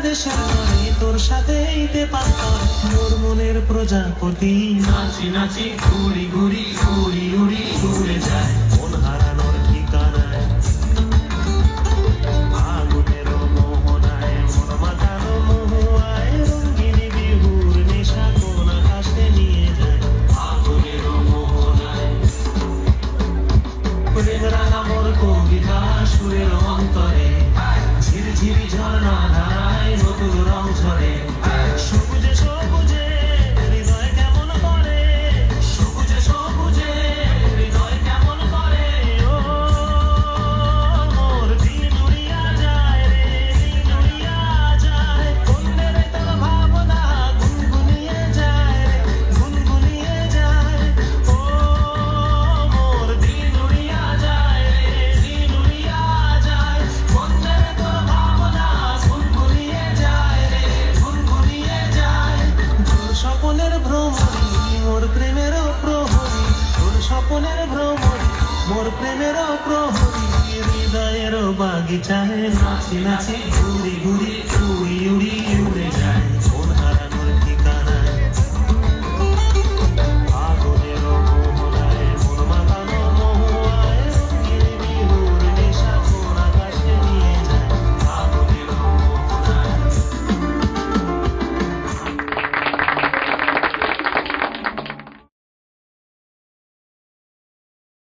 দেশের তরে তোর সাথেইতে পাতাম মোর মনের প্রজাপতি নাচি নাচি ঘুরি ঘুরি উড়ি উড়ি উড়ে যায় মন হারানোর ঠিকানায় আগুনের মোহনায় মন মাতানো মহুয়ায় রঙ্গিনী বিহুর নেশা কোন আকাশে নিয়ে যায় আগুনের মোহনায় প্রেম রাঙা মোর কবিতা সুরের অন্তরে ঝিরঝিরি ঝর্ণা ধারায় নতুন রং ঝরে সবুজে সবুজে হৃদয় কেমন করে সবুজে সবুজে হৃদয় কেমন করে ও মোর দিন উড়িয়া যায় রে দিন উড়িয়া যায় অন্যের তোর ভাবনা গুনগুনিয়ে যায় রে গুনগুনিয়ে যায় ও মোর দিন উড়িয়া যায় রে দিন উড়িয়া যায় অন্যের তোর ভাবনা গুনগুনিয়ে যায় রে গুনগুনিয়ে যায় তোর স্বপ্নের ভ্রমণী মোর প্রেমের প্রহরী তোর স্বপ্নের ভ্রমণী মোর প্রেমের প্রহরী হৃদয়ের বাগিচায় নাচি নাচি ঘুরি ঘুরি